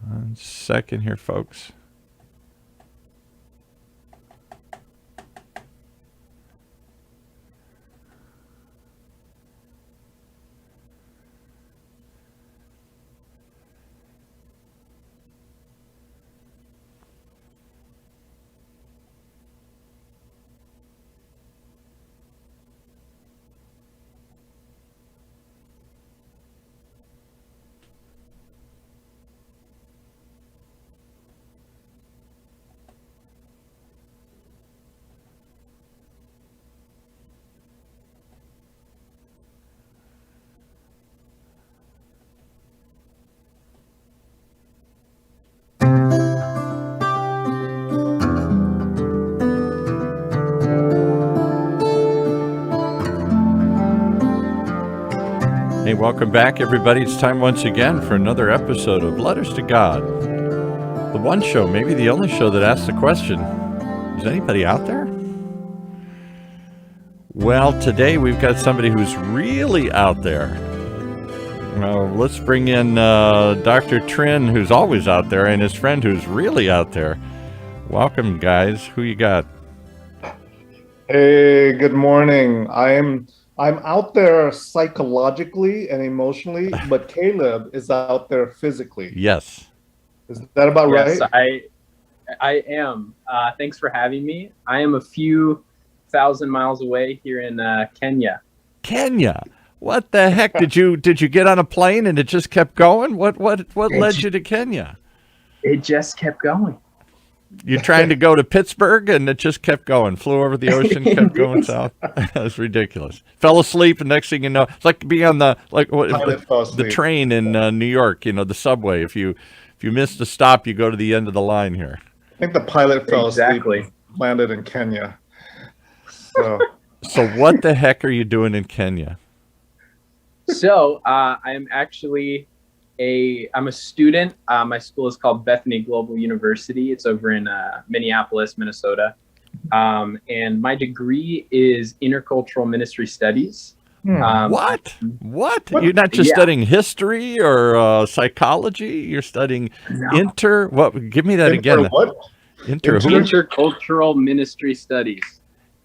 One second here, folks. Hey, welcome back, everybody. It's time once again for another episode of Letters to God. The one show, maybe the only show that asks the question, is anybody out there? Well, today we've got somebody who's really out there. Well, let's bring in Dr. Trin, who's always out there, and his friend who's really out there. Welcome, guys. Who you got? Hey, good morning. I'm out there psychologically and emotionally, but Kaleb is out there physically. Yes. Is that about right? Yes, I am. Thanks for having me. I am a few thousand miles away here in Kenya. Kenya? What the heck? Did you get on a plane and it just kept going? What led you to Kenya? It just kept going. You're trying to go to Pittsburgh, and it just kept going. Flew over the ocean, kept going south. That's ridiculous. Fell asleep, and next thing you know, it's like being on the train in New York. The subway. If you missed a stop, you go to the end of the line here. I think the pilot fell asleep, landed in Kenya. So what the heck are you doing in Kenya? So I'm actually I'm a student. My school is called Bethany Global University. It's over in Minneapolis, Minnesota. And my degree is Intercultural Ministry Studies. What? You're not just studying history or psychology? You're studying what? Give me that again. What? Intercultural Ministry Studies.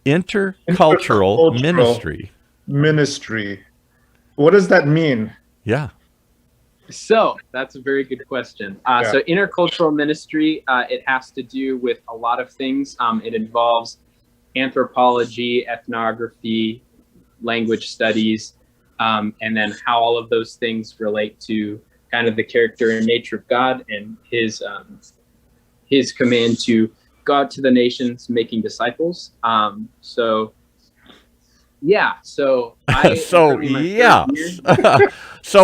Intercultural Ministry. What does that mean? Yeah. So that's a very good question. So intercultural ministry, it has to do with a lot of things. It involves anthropology, ethnography, language studies, and then how all of those things relate to kind of the character and nature of God and his command to go out to the nations, making disciples. So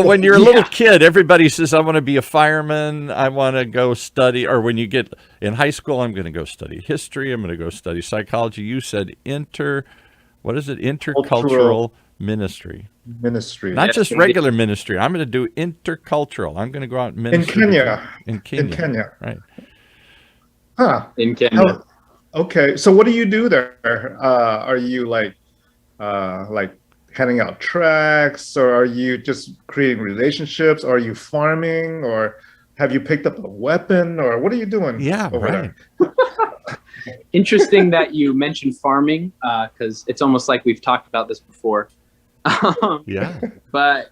when you're a little kid, everybody says, I want to be a fireman. I want to go study, or when you get in high school, I'm going to go study history. I'm going to go study psychology. You said intercultural ministry. Not just regular ministry. I'm going to do intercultural. I'm going to go out and minister. In Kenya. Right. Huh. In Kenya. Okay. So what do you do there? Are you like handing out tracts, or are you just creating relationships? Or are you farming, or have you picked up a weapon, or what are you doing? Yeah, right. Interesting that you mentioned farming, because it's almost like we've talked about this before. But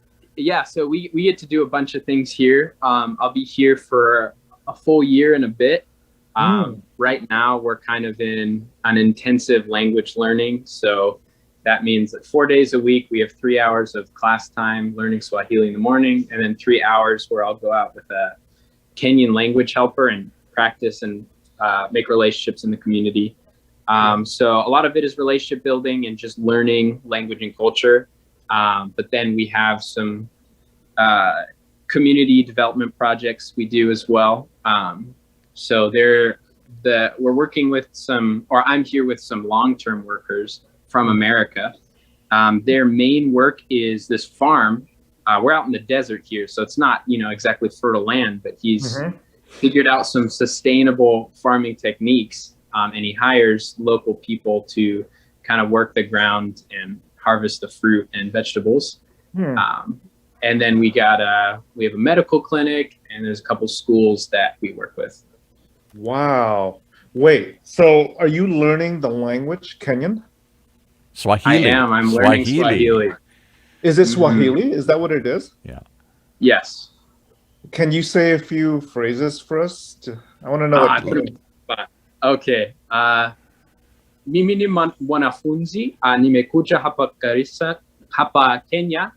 so we get to do a bunch of things here. I'll be here for a full year and a bit. Right now, we're kind of in an intensive language learning. So that means that 4 days a week, we have 3 hours of class time learning Swahili in the morning, and then 3 hours where I'll go out with a Kenyan language helper and practice and make relationships in the community. So a lot of it is relationship building and just learning language and culture. But then we have some community development projects we do as well. So we're working with I'm here with some long-term workers from America. Their main work is this farm. We're out in the desert here, so it's not, exactly fertile land, but he's figured out some sustainable farming techniques, and he hires local people to kind of work the ground and harvest the fruit and vegetables. And then we have a medical clinic, and there's a couple schools that we work with. Wow. Wait, so are you learning the language Kenyan? Swahili. I am. I'm learning Swahili. Is it Swahili? Is that what it is? Yeah. Yes. Can you say a few phrases for us? I want to know what you mean. Okay. Mimi ni mwanafunzi, nimekuja hapa Kenya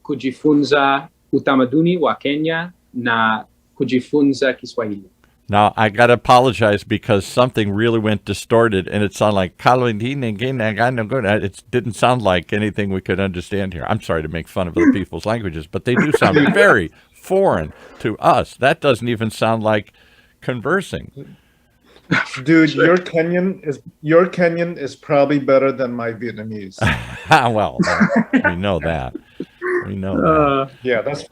kujifunza utamaduni wa Kenya na kujifunza Kiswahili. Now, I got to apologize because something really went distorted and it sounded like it didn't sound like anything we could understand here. I'm sorry to make fun of other people's languages, but they do sound very foreign to us. That doesn't even sound like conversing. Dude, your Kenyan is probably better than my Vietnamese. Well, we know that. We know that. Yeah, that's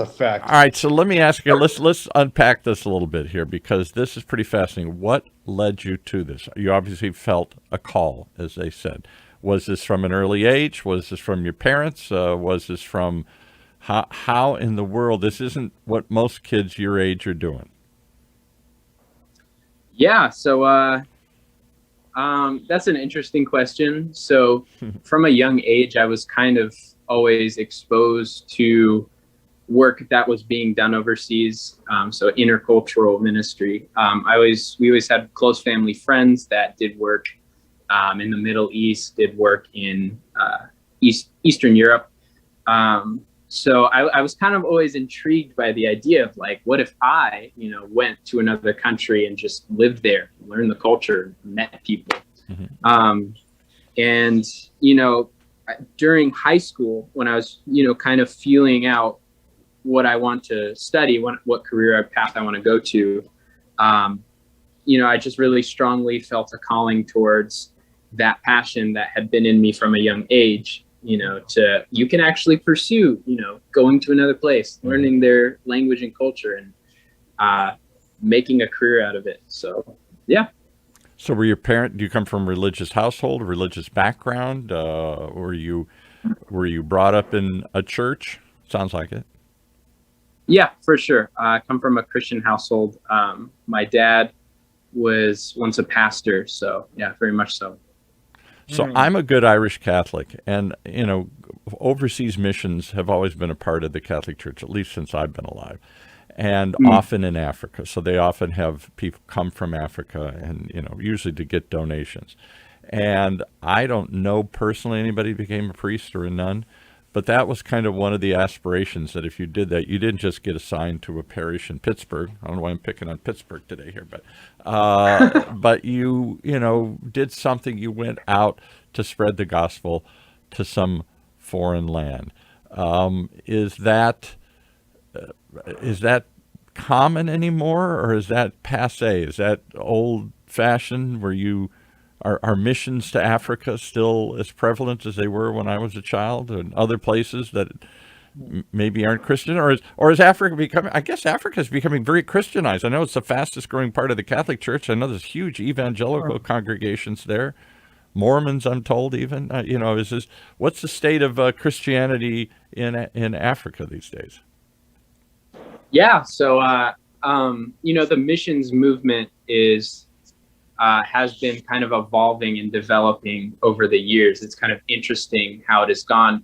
a fact. All right, so let me ask you. Let's unpack this a little bit here because this is pretty fascinating. What led you to this? You obviously felt a call, as they said. Was this from an early age? Was this from your parents? Was this from how in the world? This isn't what most kids your age are doing. Yeah, so that's an interesting question. So from a young age, I was kind of always exposed to work that was being done overseas. So Intercultural Ministry. We always had close family friends that did work in the Middle East, did work in Eastern Europe. So I was kind of always intrigued by the idea of like, what if I, went to another country and just lived there, learned the culture, met people. Mm-hmm. And, during high school, when I was, kind of feeling out what I want to study, what career path I want to go to, I just really strongly felt a calling towards that passion that had been in me from a young age, you can actually pursue, going to another place, learning their language and culture and making a career out of it. So, yeah. So do you come from a religious household, a religious background? Were you brought up in a church? Sounds like it. Yeah, for sure. I come from a Christian household. My dad was once a pastor. So yeah, very much so. So I'm a good Irish Catholic, and, overseas missions have always been a part of the Catholic Church, at least since I've been alive, and often in Africa. So they often have people come from Africa and, usually to get donations. And I don't know personally anybody who became a priest or a nun, but that was kind of one of the aspirations, that if you did that, you didn't just get assigned to a parish in Pittsburgh. I don't know why I'm picking on Pittsburgh today here, but you did something. You went out to spread the gospel to some foreign land. Is that common anymore, or is that passé? Is that old-fashioned? Are missions to Africa still as prevalent as they were when I was a child, and other places that maybe aren't Christian, or is Africa becoming? I guess Africa is becoming very Christianized. I know it's the fastest growing part of the Catholic Church. I know there's huge evangelical congregations there, Mormons, I'm told, even. What's the state of Christianity in Africa these days? Yeah, so the missions movement has been kind of evolving and developing over the years. It's kind of interesting how it has gone.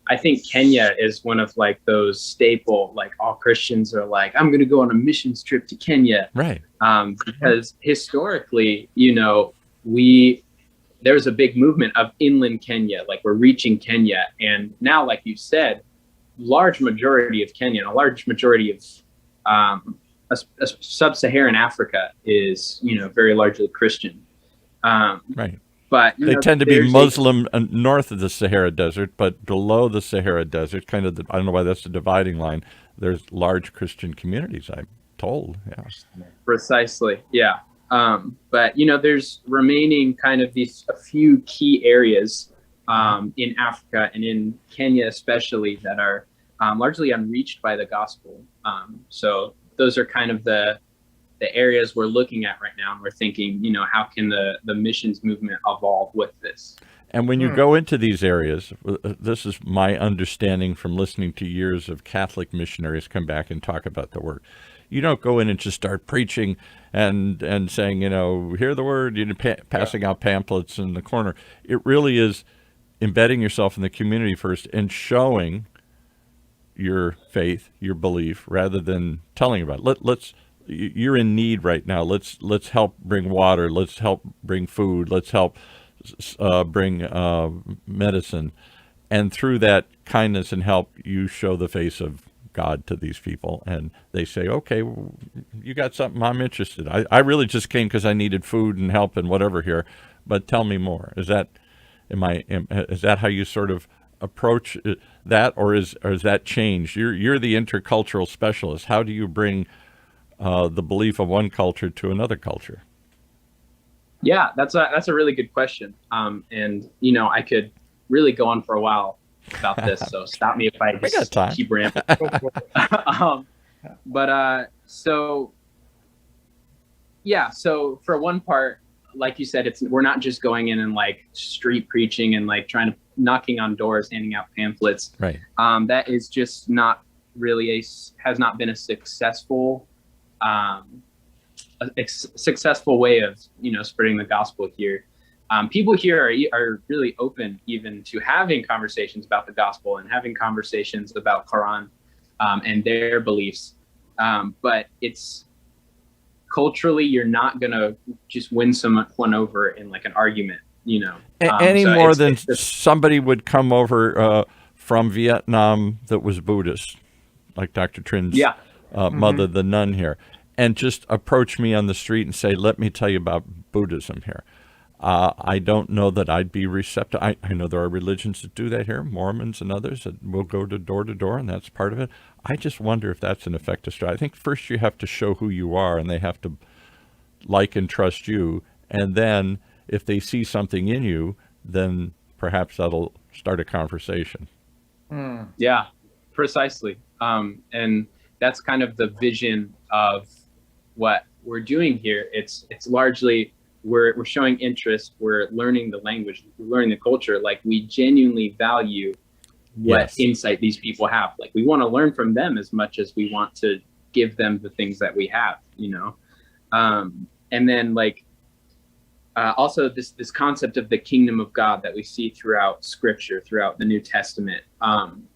I think Kenya is one of like those staple, like all Christians are like, I'm going to go on a missions trip to Kenya. Right. Because historically, there's a big movement of inland Kenya, like we're reaching Kenya. And now, like you said, large majority of Kenya, a large majority of sub-Saharan Africa is, very largely Christian. Right. But they tend to be Muslim north of the Sahara Desert, but below the Sahara Desert, kind of I don't know why that's the dividing line. There's large Christian communities, I'm told. Yeah. Precisely. Yeah. But there's remaining kind of a few key areas in Africa and in Kenya especially that are largely unreached by the gospel. So those are kind of the areas we're looking at right now, and we're thinking, how can the missions movement evolve with this? And when you go into these areas, this is my understanding from listening to years of Catholic missionaries come back and talk about the word. You don't go in and just start preaching and saying, hear the word, passing out pamphlets in the corner. It really is embedding yourself in the community first and showing your faith, your belief, rather than telling about it. You're in need right now. Let's help bring water. Let's help bring food. Let's help bring medicine. And through that kindness and help, you show the face of God to these people, and they say, okay, you got something, I'm interested. I really just came because I needed food and help and whatever here, but tell me more. Is that how you sort of approach that, or is that changed? You're the intercultural specialist. How do you bring the belief of one culture to another culture? Yeah, that's a really good question. And I could really go on for a while about this, so stop me if I just keep rambling. So for one part, like you said, we're not just going in and like street preaching and like trying to knocking on doors, handing out pamphlets. Right. That is just not really has not been a successful way of spreading the gospel here. People here are really open even to having conversations about the gospel and having conversations about Quran and their beliefs. But it's culturally, you're not going to just win someone over in like an argument, any more than somebody would come over from Vietnam that was Buddhist, like Dr. Trin's mother, the nun here, and just approach me on the street and say, let me tell you about Buddhism here. I don't know that I'd be receptive. I know there are religions that do that here, Mormons and others that will go to door, and that's part of it. I just wonder if that's an effective strategy. I think first you have to show who you are, and they have to like and trust you. And then if they see something in you, then perhaps that'll start a conversation. Yeah, precisely. And that's kind of the vision of what we're doing here. It's largely we're showing interest, we're learning the language, we're learning the culture. Like, we genuinely value what insight these people have. Like, we want to learn from them as much as we want to give them the things that we have, and then also this concept of the kingdom of God that we see throughout Scripture, throughout the New Testament.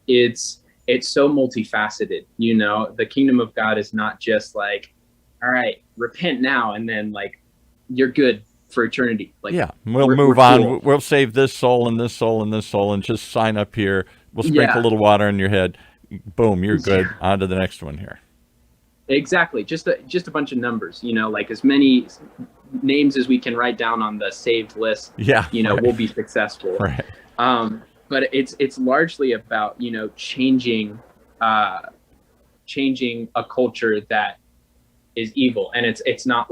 It's so multifaceted. The kingdom of God is not just like, all right, repent now, and then like you're good for eternity. Like, we'll move on. Cool. We'll save this soul and this soul and this soul, and just sign up here. We'll sprinkle a little water in your head. Boom, you're good. On to the next one here. Exactly. Just a bunch of numbers. Like as many names as we can write down on the saved list. We'll be successful. Right. But it's largely about changing a culture that is evil, and it's not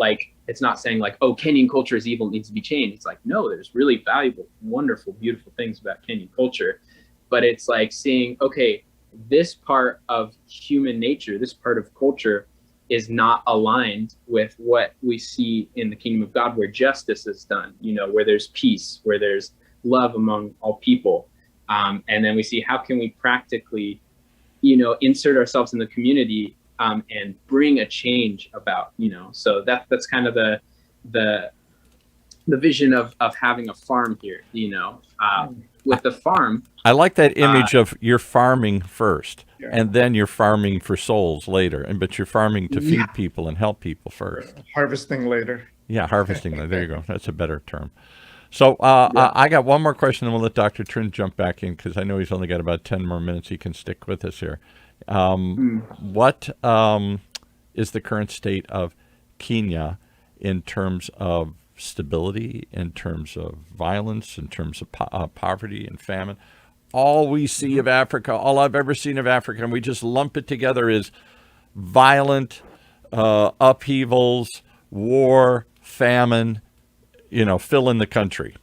saying like, oh, Kenyan culture is evil, it needs to be changed. It's like, no, there's really valuable, wonderful, beautiful things about Kenyan culture. But it's like seeing, okay, this part of human nature, this part of culture is not aligned with what we see in the kingdom of God, where justice is done, where there's peace, where there's love among all people. And then we see, how can we practically, insert ourselves in the community and bring a change about, so that's kind of the vision of having a farm here, with the farm. I like that image of you're farming first, and then you're farming for souls later, but you're farming to feed people and help people first. Harvesting later. Yeah, harvesting later. There you go. That's a better term. So I got one more question, and we'll let Dr. Trin jump back in, because I know he's only got about 10 more minutes. He can stick with us here. What is the current state of Kenya in terms of stability, in terms of violence, in terms of poverty and famine? All we see of Africa, all I've ever seen of Africa, and we just lump it together, is violent upheavals, war, famine, fill in the country.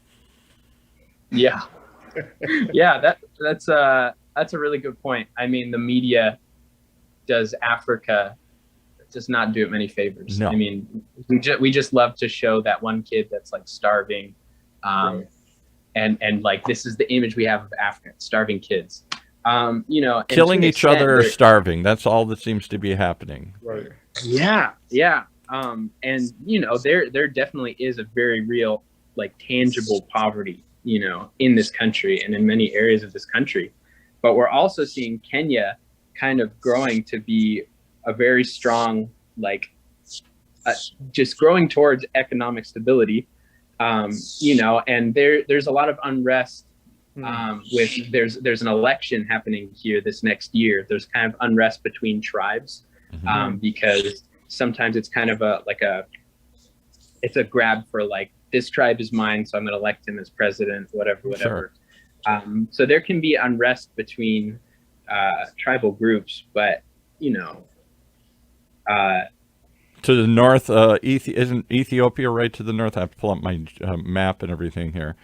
Yeah. That's a really good point. I mean, the media does not do it many favors. No. I mean, we just love to show that one kid that's like starving. and like this is the image we have of Africans, starving kids. You know, killing each other or starving. That's all that seems to be happening. Right. Yeah. And you know, there definitely is a very real, like, tangible poverty, you know, in this country and in many areas of this country. But we're also seeing Kenya kind of growing to be a very strong, like, just growing towards economic stability. You know, and there's a lot of unrest. With there's an election happening here this next year. There's kind of unrest between tribes, because sometimes it's kind of it's a grab for, like, this tribe is mine, so I'm going to elect him as president, whatever. Sure. So there can be unrest between tribal groups, but, you know, to the north, isn't Ethiopia right to the north? I have to pull up my map and everything here.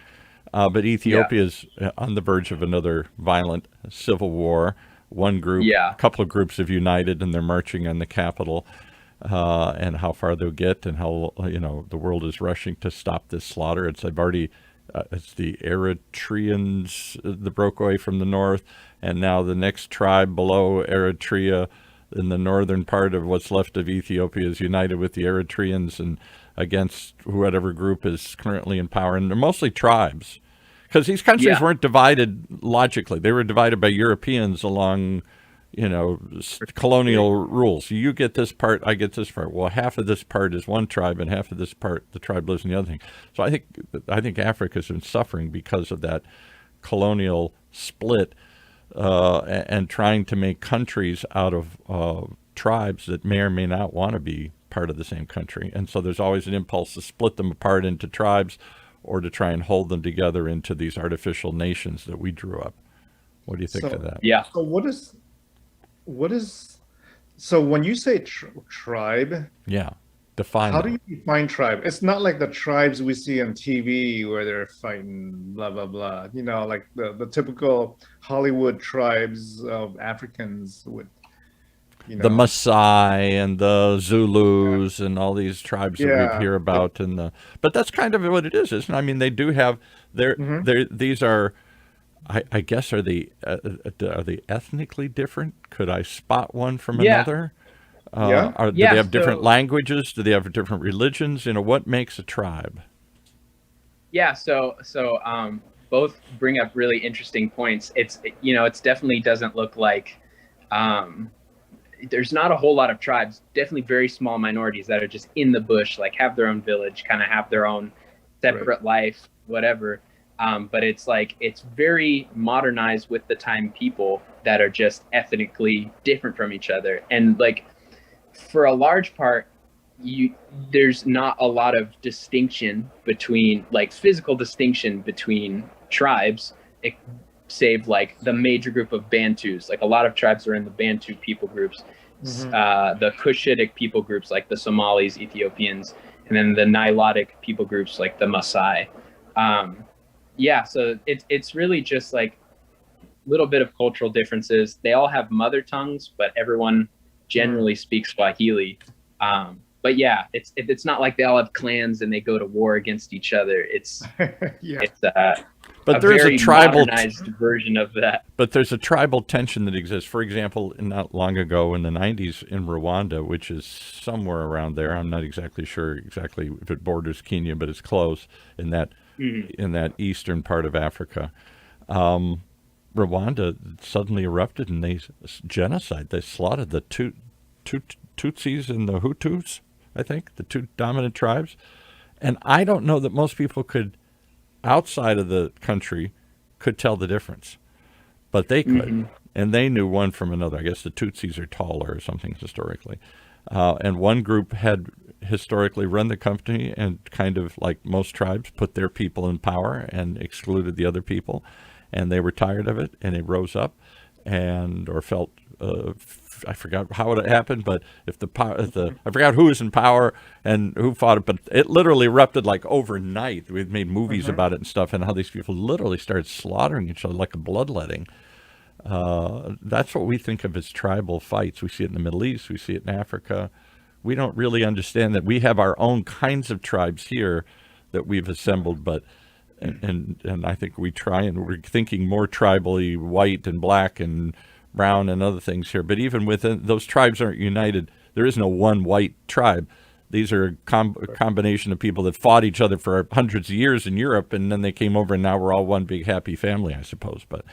But Ethiopia is on the verge of another violent civil war. One group, a couple of groups have united, and they're marching on the capital, and how far they'll get, and how, you know, the world is rushing to stop this slaughter. It's the Eritreans that broke away from the north, and now the next tribe below Eritrea in the northern part of what's left of Ethiopia is united with the Eritreans and against whatever group is currently in power. And they're mostly tribes, because these countries weren't divided logically. They were divided by Europeans along, you know, colonial rules. You get this part, I get this part. Well, half of this part is one tribe, and half of this part, the tribe lives in the other thing. So I think Africa's been suffering because of that colonial split, and trying to make countries out of tribes that may or may not want to be part of the same country. And so there's always an impulse to split them apart into tribes, or to try and hold them together into these artificial nations that we drew up. What do you think of that? Yeah. So so when you say tribe, define how do you define tribe? It's not like the tribes we see on TV where they're fighting blah blah blah, you know, like the typical Hollywood tribes of Africans with, you know, the Maasai and the Zulus and all these tribes that we hear about. But that's kind of what it is, isn't it? I mean, they do have these are, I guess, are they ethnically different? Could I spot one from another? Do they have different languages? Do they have different religions? You know, what makes a tribe? Yeah, so both bring up really interesting points. It's, you know, it's definitely doesn't look like there's not a whole lot of tribes, definitely very small minorities that are just in the bush, like have their own village, kind of have their own separate life, whatever. But it's like, it's very modernized with the time people that are just ethnically different from each other. And like, for a large part, there's not a lot of distinction between, like, physical distinction between tribes, save like the major group of Bantus. Like, a lot of tribes are in the Bantu people groups, the Cushitic people groups like the Somalis, Ethiopians, and then the Nilotic people groups like the Maasai. So it's really just like a little bit of cultural differences. They all have mother tongues, but everyone generally speaks Swahili. But yeah, it's not like they all have clans and they go to war against each other. It's but there's a tribal modernized version of that. But there's a tribal tension that exists. For example, not long ago in the 90s in Rwanda, which is somewhere around there, I'm not exactly sure if it borders Kenya, but it's close in that eastern part of Africa. Rwanda suddenly erupted and they genocide. They slaughtered the Tutsis and the Hutus, I think, the two dominant tribes. And I don't know that most people could, outside of the country, could tell the difference. But they could. And they knew one from another. I guess the Tutsis are taller or something historically. And one group had historically run the country and, kind of like most tribes, put their people in power and excluded the other people. And they were tired of it, and they rose up or felt, I forgot how it happened, but I forgot who was in power and who fought it, but it literally erupted like overnight. We've made movies about it and stuff, and how these people literally started slaughtering each other like a bloodletting. That's what we think of as tribal fights. We see it in the Middle East. We see it in Africa. We don't really understand that we have our own kinds of tribes here that we've assembled, but and I think we try, and we're thinking more tribally white and black and brown and other things here. But even within those tribes aren't united. There is no one white tribe. These are a combination of people that fought each other for hundreds of years in Europe, and then they came over, and now we're all one big happy family, I suppose. But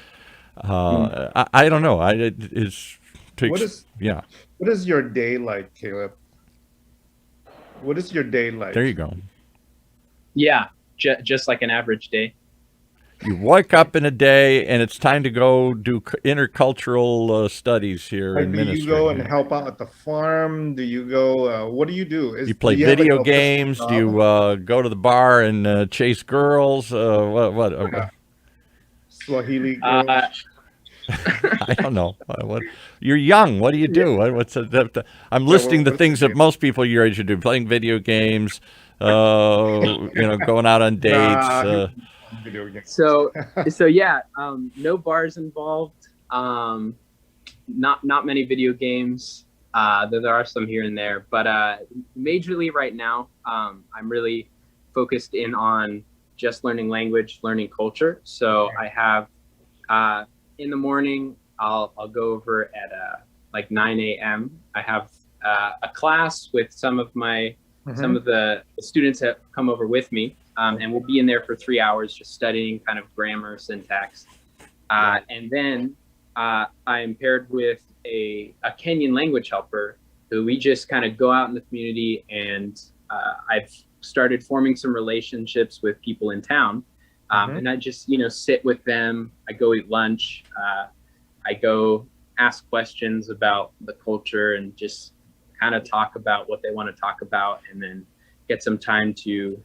I don't know. What is your day like, Kaleb? What is your day like? There you go. Yeah, just like an average day. You wake up in a day, and it's time to go do intercultural studies here in ministry. Do you go and help out at the farm? Do you go? What do you do? You play video games? Do you go to the bar and chase girls? What? Swahili girls? I don't know. You're young. What do you do? I'm listing the things that most people your age would do: playing video games, going out on dates. So yeah, no bars involved. Not many video games. There are some here and there, but majorly right now, I'm really focused in on just learning language, learning culture. So I have in the morning, I'll go over at like 9 a.m. I have a class with some of the students that come over with me. And we'll be in there for 3 hours just studying kind of grammar, syntax. And then I'm paired with a Kenyan language helper who we just kind of go out in the community, and I've started forming some relationships with people in town. And I just, sit with them. I go eat lunch. I go ask questions about the culture and just kind of talk about what they want to talk about, and then get some time to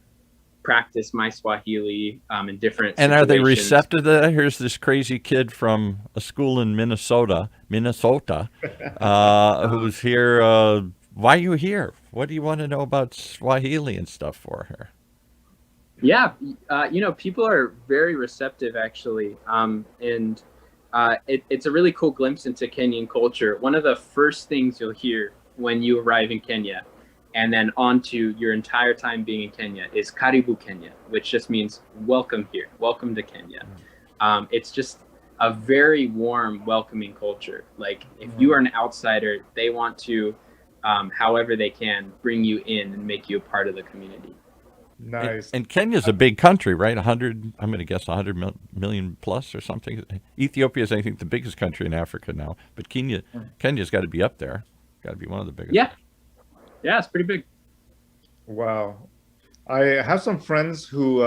practice my Swahili in different situations. Are they receptive to that? Here's this crazy kid from a school in Minnesota, who's here. Why are you here? What do you want to know about Swahili and stuff for her? Yeah, people are very receptive, actually. And it's a really cool glimpse into Kenyan culture. One of the first things you'll hear when you arrive in Kenya, and then on to your entire time being in Kenya, is Karibu Kenya, which just means welcome here, welcome to Kenya. It's just a very warm, welcoming culture. Like, if you are an outsider, they want to, however they can, bring you in and make you a part of the community. Nice. And Kenya's a big country, right? I'm going to guess 100 million plus or something. Ethiopia is, I think, the biggest country in Africa now, but Kenya's got to be up there. Got to be one of the biggest. Yeah, it's pretty big. Wow. I have some friends who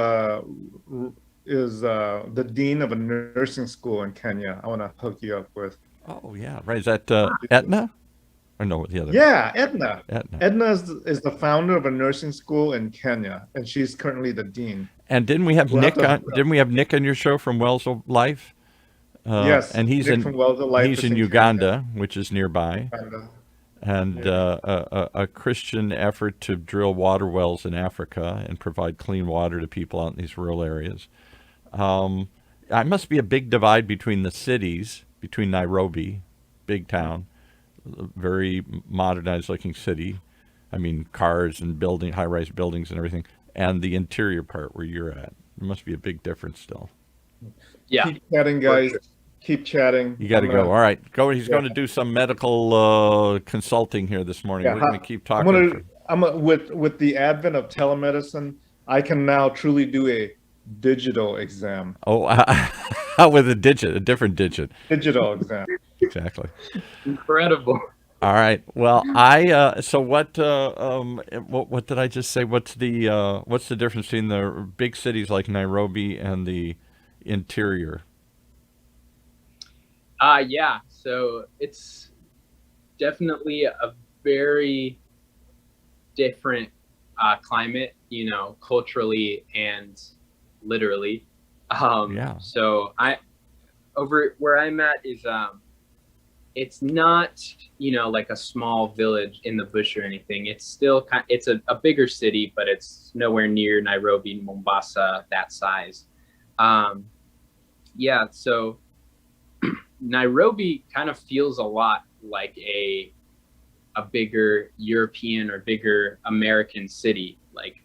is the dean of a nursing school in Kenya. I want to hook you up with. Oh, yeah. Right. Is that Etna? Or no, the other? Yeah, Edna. Edna is the founder of a nursing school in Kenya, and she's currently the dean. And didn't we have Nick on your show from Wells of Life? Yes. And he's Nick from Wells of Life. He's in Uganda, which is nearby. Uganda. And a Christian effort to drill water wells in Africa and provide clean water to people out in these rural areas. I must be a big divide between the cities, between Nairobi, big town, very modernized looking city. I mean, cars and high-rise buildings and everything, and the interior part where you're at. There must be a big difference still. Yeah. Keep chatting, guys. Keep chatting. You got to go. All right, go. He's going to do some medical consulting here this morning. We're going to keep talking. With the advent of telemedicine, I can now truly do a digital exam. Oh, with a different digit. Digital exam. Exactly. Incredible. All right. Well, so what did I just say? What's the difference between the big cities like Nairobi and the interior? Yeah. So it's definitely a very different climate, culturally and literally. Yeah. So over where I'm at is it's not, like a small village in the bush or anything. It's still it's a bigger city, but it's nowhere near Nairobi, Mombasa, that size. Yeah, so Nairobi kind of feels a lot like a bigger European or bigger American city, like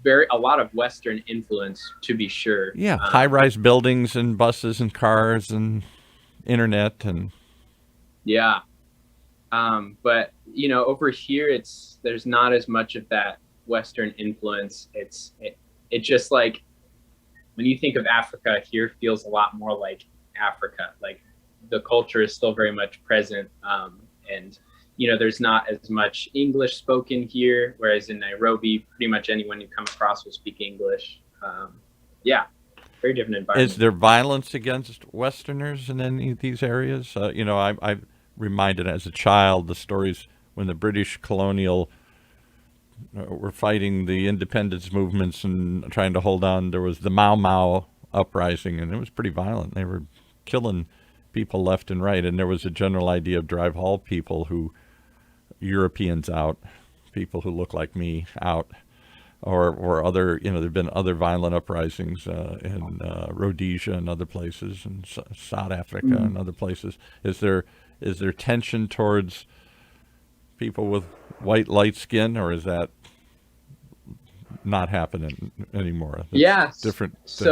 a lot of Western influence, to be sure. Yeah, high-rise buildings and buses and cars and internet and yeah. But you know, over here, there's not as much of that Western influence. It just like when you think of Africa, here feels a lot more like Africa. Like the culture is still very much present, and you know, there's not as much English spoken here, whereas in Nairobi, pretty much anyone you come across will speak English. Yeah, very different environment. Is there violence against Westerners in any of these areas? You know, I'm reminded as a child the stories when the British colonial were fighting the independence movements and trying to hold on. There was the Mau Mau uprising, and it was pretty violent. They were killing people left and right, and there was a general idea of drive all people who Europeans out, people who look like me out, or other, you know, there've been other violent uprisings in Rhodesia and other places, and South Africa and other places. Is there tension towards people with white light skin, or is that not happening anymore? That's yes. Different things.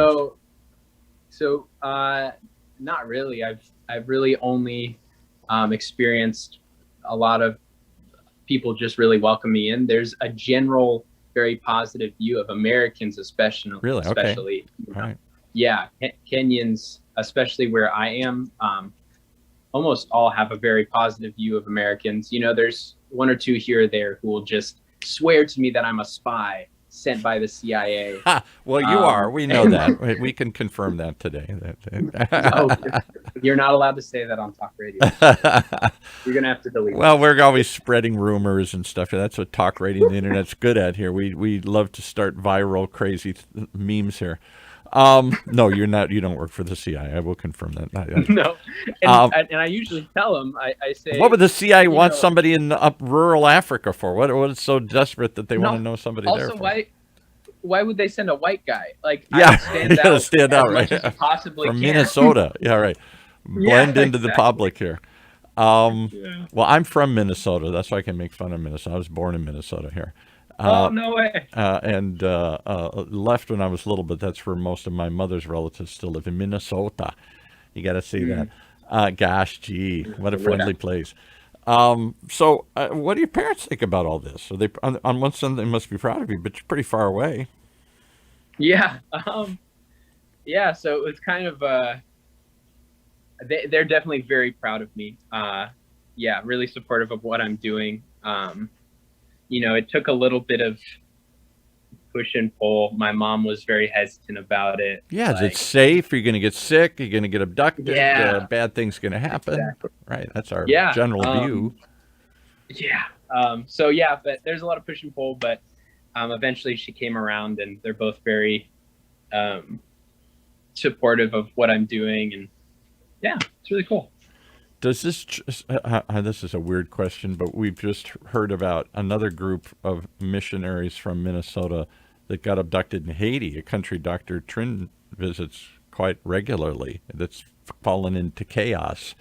So not really. I've really only experienced a lot of people just really welcome me in. There's a general very positive view of Americans, especially. Really? Okay. Right. Yeah, Kenyans, especially where I am, almost all have a very positive view of Americans. You know, there's one or two here or there who will just swear to me that I'm a spy sent by the CIA. Well, you are. We know that. We can confirm that today. No, you're not allowed to say that on talk radio. You're going to have to delete Well, we're always spreading rumors and stuff. That's what talk radio and the internet's good at here. We love to start viral, crazy memes here. No, you're not. You don't work for the CIA. I will confirm that. No, and I usually tell them. I say, what would the CIA want somebody in rural Africa for? What is so desperate that they want to know somebody there? Also, why would they send a white guy? Like, yeah, you gotta stand out, right? Possibly from Minnesota. Yeah, right. Blend into the public here. Well, I'm from Minnesota. That's why I can make fun of Minnesota. I was born in Minnesota here. Oh, no way. And left when I was little, but that's where most of my mother's relatives still live, in Minnesota. You got to see that. Gosh, gee, what a friendly place. So what do your parents think about all this? Are they, on one side, they must be proud of you, but you're pretty far away. Yeah. Yeah, so it was kind of, they're definitely very proud of me. Yeah, really supportive of what I'm doing. You know, it took a little bit of push and pull. My mom was very hesitant about it. Yeah, like, is it safe? Are you going to get sick? Are you going to get abducted? Yeah. Bad things going to happen. Exactly. Right, that's our general view. Yeah. So, yeah, but there's a lot of push and pull, but eventually she came around, and they're both very supportive of what I'm doing. And, yeah, it's really cool. Does this is a weird question, but we've just heard about another group of missionaries from Minnesota that got abducted in Haiti, a country Dr. Trin visits quite regularly, that's fallen into chaos,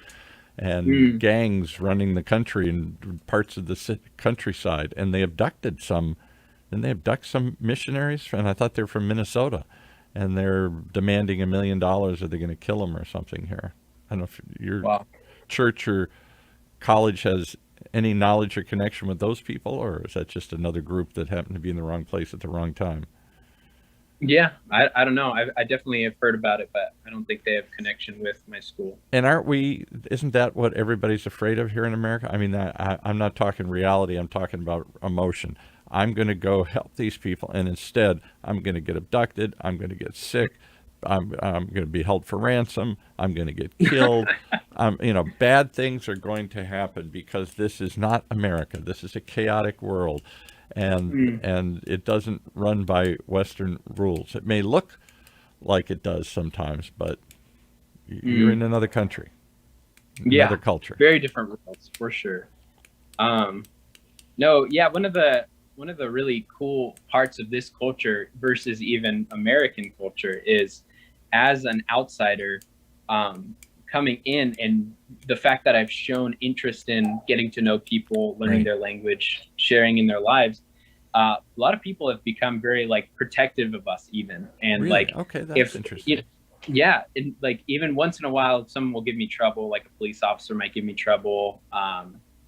and gangs running the country and parts of the countryside, and they abducted some, and they abduct some missionaries, and I thought they're from Minnesota, and they're demanding $1 million. Are they going to kill them or something here? I don't know if you're... church or college has any knowledge or connection with those people, or is that just another group that happened to be in the wrong place at the wrong time? Yeah, I don't know. I definitely have heard about it, but I don't think they have connection with my school. And isn't that what everybody's afraid of here in America? I mean, I'm not talking reality, I'm talking about emotion. I'm going to go help these people, and instead I'm going to get abducted, I'm going to get sick, I'm going to be held for ransom, I'm going to get killed. Bad things are going to happen because this is not America. This is a chaotic world, and it doesn't run by Western rules. It may look like it does sometimes, but you're in another country, another culture. Very different worlds for sure. One of the really cool parts of this culture versus even American culture is, as an outsider, coming in, and the fact that I've shown interest in getting to know people, learning their language, sharing in their lives, a lot of people have become very like protective of us even. And really? like, Okay, that's if interesting. yeah, and like even once in a while, someone will give me trouble, like a police officer might give me trouble.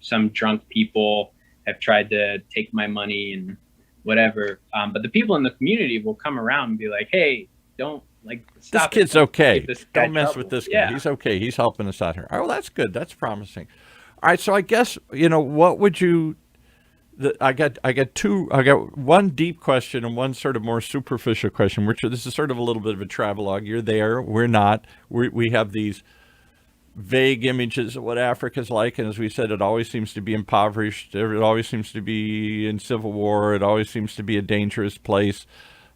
Some drunk people have tried to take my money and whatever. But the people in the community will come around and be like, hey, don't like stop This kid's Don't okay. give this guy Don't mess with trouble. this guy. Yeah. He's okay. He's helping us out here. Oh, that's good. That's promising. All right, so I guess what would you? I got two. I got one deep question and one sort of more superficial question. Which this is sort of a little bit of a travelogue. You're there. We're not. We have these vague images of what Africa's like, and as we said, it always seems to be impoverished. It always seems to be in civil war. It always seems to be a dangerous place.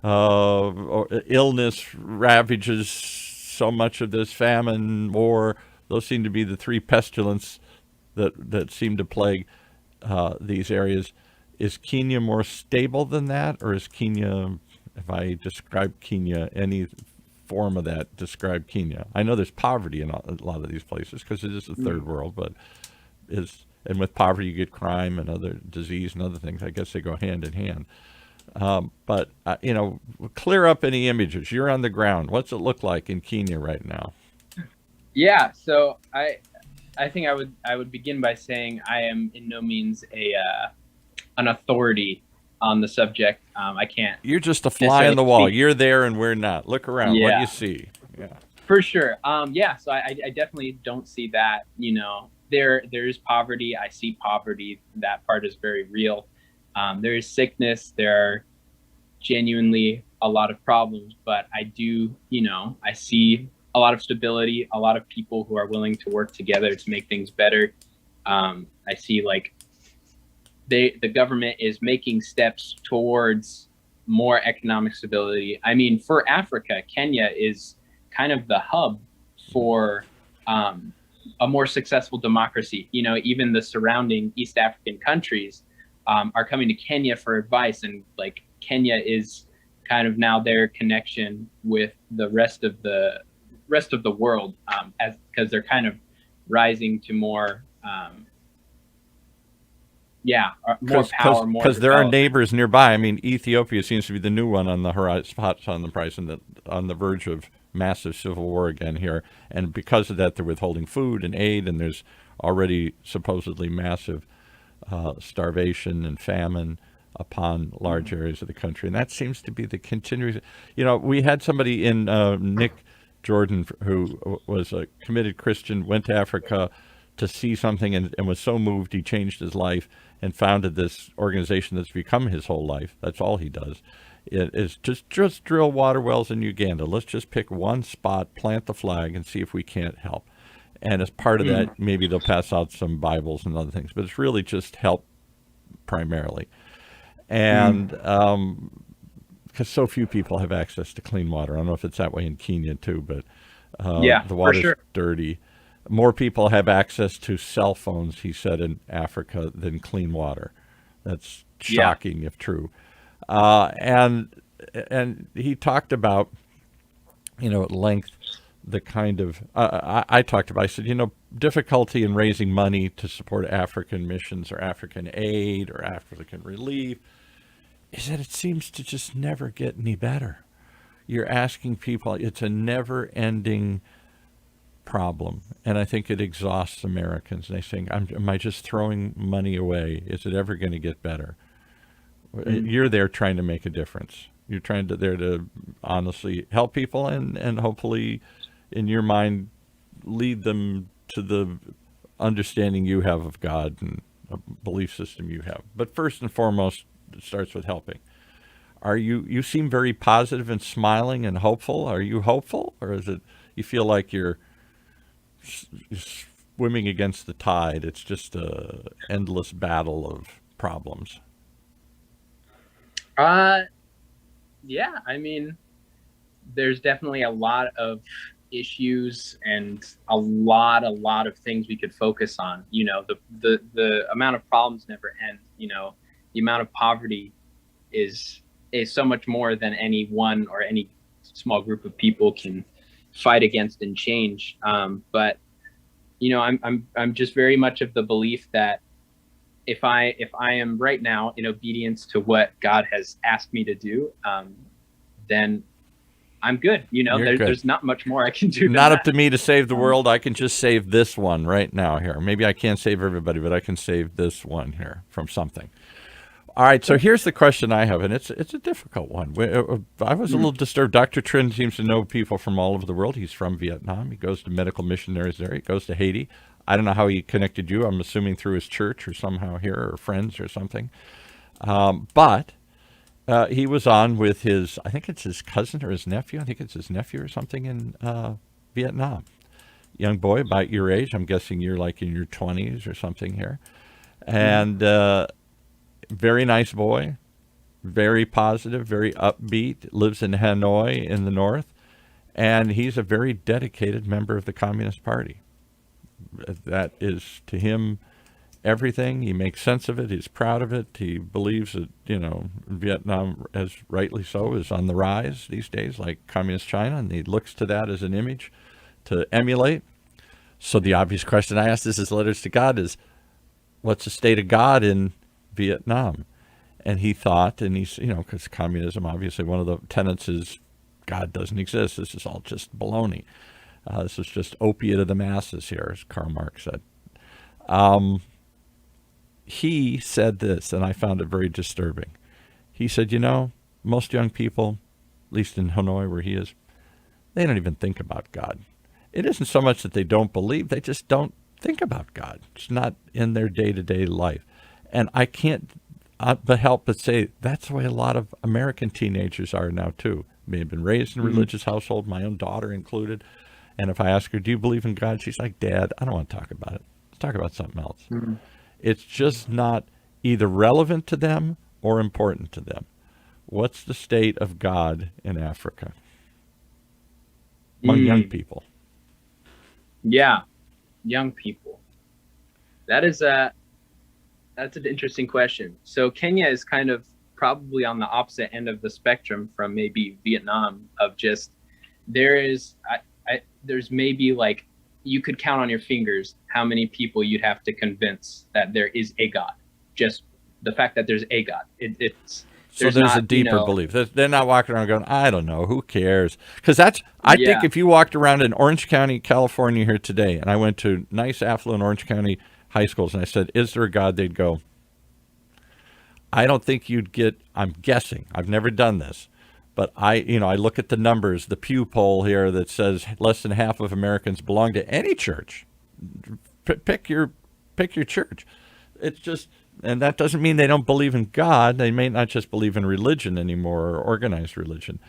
Illness ravages so much of this. Famine, war. Those seem to be the three pestilence that seem to plague these areas. Is Kenya more stable than that, or is Kenya, if I describe Kenya, any form of that describe Kenya? I know there's poverty in a lot of these places because it is the third world, but and with poverty you get crime and other disease and other things. I guess they go hand in hand. But clear up any images. You're on the ground. What's it look like in Kenya right now? Yeah. So I think I would begin by saying I am in no means an authority on the subject. I can't. You're just a fly on the wall. You're there and we're not. Look around. Yeah. What do you see? Yeah. For sure. Yeah. So I definitely don't see that. There is poverty. I see poverty. That part is very real. There is sickness. There are genuinely a lot of problems, but I do, I see a lot of stability, a lot of people who are willing to work together to make things better. I see like the government is making steps towards more economic stability. I mean, for Africa, Kenya is kind of the hub for a more successful democracy. Even the surrounding East African countries are coming to Kenya for advice, and like Kenya is kind of now their connection with the rest of the world, because they're kind of rising to more more power, more because there are neighbors nearby. I mean, Ethiopia seems to be the new one on the horizon, hot on the horizon, on the verge of massive civil war again here, and because of that, they're withholding food and aid, and there's already supposedly massive starvation and famine upon large areas of the country, and that seems to be the continuing. We had somebody in Nick Jordan who was a committed Christian, went to Africa to see something and was so moved he changed his life and founded this organization that's become his whole life. That's all he does. It is just drill water wells in Uganda. Let's just pick one spot, plant the flag, and see if we can't help. And as part of that, maybe they'll pass out some Bibles and other things. But it's really just help primarily. And because so few people have access to clean water. I don't know if it's that way in Kenya too, but the water's dirty. More people have access to cell phones, he said, in Africa than clean water. That's shocking if true. And he talked about, at length, the kind of, I said, difficulty in raising money to support African missions or African aid or African relief is that it seems to just never get any better. You're asking people, it's a never-ending problem, and I think it exhausts Americans. They think, am I just throwing money away? Is it ever going to get better? You're there trying to make a difference. You're there to honestly help people and hopefully, in your mind, lead them to the understanding you have of God and a belief system you have. But first and foremost, it starts with helping. You seem very positive and smiling and hopeful. Are you hopeful, or is it you feel like you're swimming against the tide? It's just a endless battle of problems. Yeah, I mean, there's definitely a lot of issues and a lot of things we could focus on. The amount of problems never end. The amount of poverty is so much more than any one or any small group of people can fight against and change. But I'm just very much of the belief that if I am right now in obedience to what God has asked me to do, then I'm good. There's not much more I can do. Not up to me to save the world. I can just save this one right now here. Maybe I can't save everybody, but I can save this one here from something. All right, so here's the question I have, and it's a difficult one. I was a little disturbed. Dr. Trin seems to know people from all over the world. He's from Vietnam. He goes to medical missionaries there. He goes to Haiti. I don't know how he connected you. I'm assuming through his church or somehow here or friends or something. But he was on with I think it's his cousin or his nephew. I think it's his nephew or something in Vietnam. Young boy, about your age. I'm guessing you're like in your 20s or something here. And very nice boy, very positive, very upbeat, lives in Hanoi in the north. And he's a very dedicated member of the Communist Party. That is, to him, everything. He makes sense of it. He's proud of it. He believes that, Vietnam, as rightly so, is on the rise these days, like Communist China, and he looks to that as an image to emulate. So the obvious question I asked, this is Letters to God, is what's the state of God in Vietnam? And he thought, and he's, because communism, obviously, one of the tenets is God doesn't exist. This is all just baloney. This is just opiate of the masses here, as Karl Marx said. He said this, and I found it very disturbing. He said, most young people, at least in Hanoi where he is, they don't even think about God. It isn't so much that they don't believe, they just don't think about God. It's not in their day-to-day life. And I can't help but say that's the way a lot of American teenagers are now, too. May have been raised in a religious household, my own daughter included. And if I ask her, do you believe in God? She's like, Dad, I don't want to talk about it. Let's talk about something else. It's just not either relevant to them or important to them. What's the state of God in Africa among young people? Yeah, young people. That's an interesting question. So Kenya is kind of probably on the opposite end of the spectrum from maybe Vietnam, of just there's maybe, like, you could count on your fingers how many people you'd have to convince that there is a God. Just the fact that there's a God. There's a deeper belief. They're not walking around going, I don't know, who cares? Because I think if you walked around in Orange County, California here today, and I went to nice affluent Orange County high schools, and I said, is there a God? They'd go, I don't think you'd get, I'm guessing, I've never done this, but I look at the numbers, the Pew poll here that says less than half of Americans belong to any church. Pick your church. It's just, and that doesn't mean they don't believe in God. They may not just believe in religion anymore, or organized religion,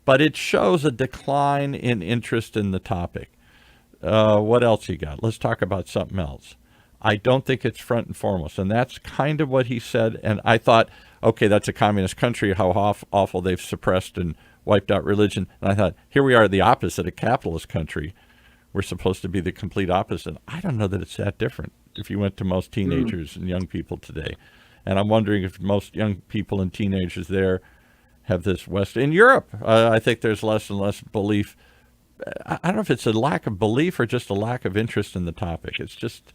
but it shows a decline in interest in the topic. What else you got? Let's talk about something else. I don't think it's front and foremost. And that's kind of what he said. And I thought, okay, that's a communist country, how awful they've suppressed and wiped out religion. And I thought, here we are, the opposite, a capitalist country. We're supposed to be the complete opposite. I don't know that it's that different if you went to most teenagers and young people today. And I'm wondering if most young people and teenagers there have this in Europe, I think there's less and less belief. I don't know if it's a lack of belief or just a lack of interest in the topic. It's just,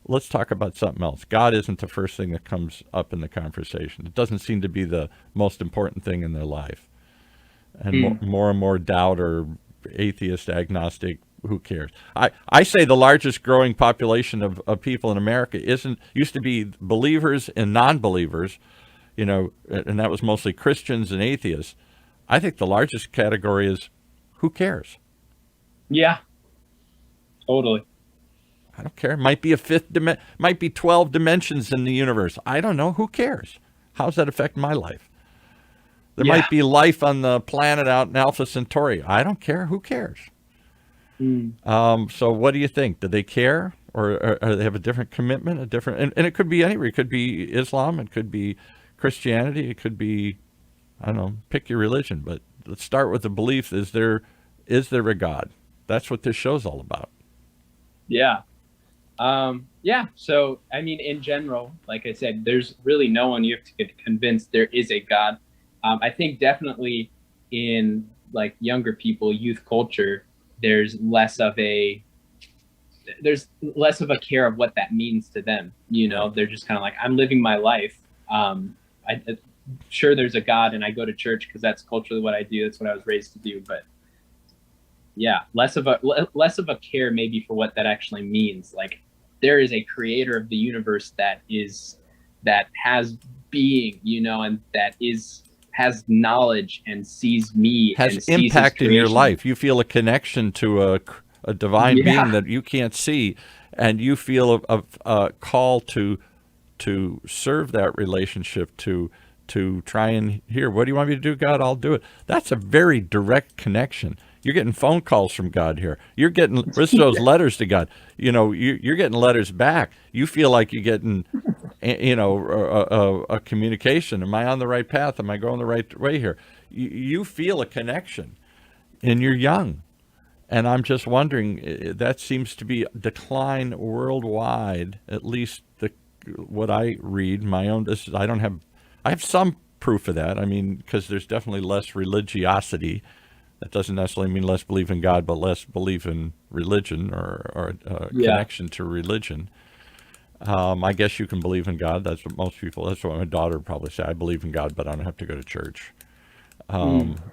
let's talk about something else. God isn't the first thing that comes up in the conversation. It doesn't seem to be the most important thing in their life. And more and more doubt, or atheist, agnostic, who cares? I say the largest growing population of people in America used to be believers and non-believers, and that was mostly Christians and atheists. I think the largest category is who cares? Yeah, totally. I don't care. It might be might be 12 dimensions in the universe. I don't know. Who cares? How does that affect my life? There might be life on the planet out in Alpha Centauri. I don't care. Who cares? So what do you think? Do they care, or they have a different commitment, and it could be anywhere. It could be Islam. It could be Christianity. It could be, I don't know, pick your religion. But let's start with the belief. Is there a God? That's what this show's all about. Yeah. So, I mean, in general, like I said, there's really no one you have to get convinced there is a God. I think definitely in like younger people, youth culture, there's less of a less of a care of what that means to them. They're just kind of like, I'm living my life. Sure, there's a God, and I go to church because that's culturally what I do. That's what I was raised to do. But yeah, less of a care maybe for what that actually means. Like, there is a creator of the universe that has being, and that has knowledge and sees me, has and sees impact in your creation. life. You feel a connection to a divine being that you can't see, and you feel a call to serve that relationship, to try and hear, what do you want me to do, God? I'll do it. That's a very direct connection. You're getting phone calls from God here. You're getting those letters to God. You're getting letters back. You feel like you're getting, a communication. Am I on the right path? Am I going the right way here? You feel a connection, and you're young. And I'm just wondering, that seems to be decline worldwide, at least what I read. My own, I have some proof of that. I mean, because there's definitely less religiosity. That doesn't necessarily mean less belief in God, but less belief in religion or connection to religion. I guess you can believe in God. That's what my daughter would probably say. I believe in God, but I don't have to go to church.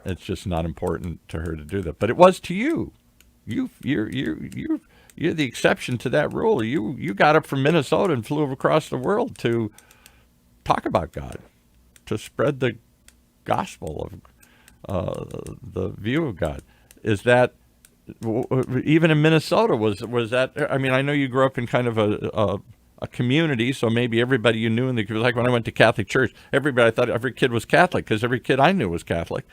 It's just not important to her to do that. But it was to you. You're the exception to that rule. You got up from Minnesota and flew across the world to talk about God, to spread the gospel of the view of God. Is that even in Minnesota? Was that? I mean, I know you grew up in kind of a community, so maybe everybody you knew in the, like when I went to Catholic church, I thought every kid was Catholic because every kid I knew was Catholic.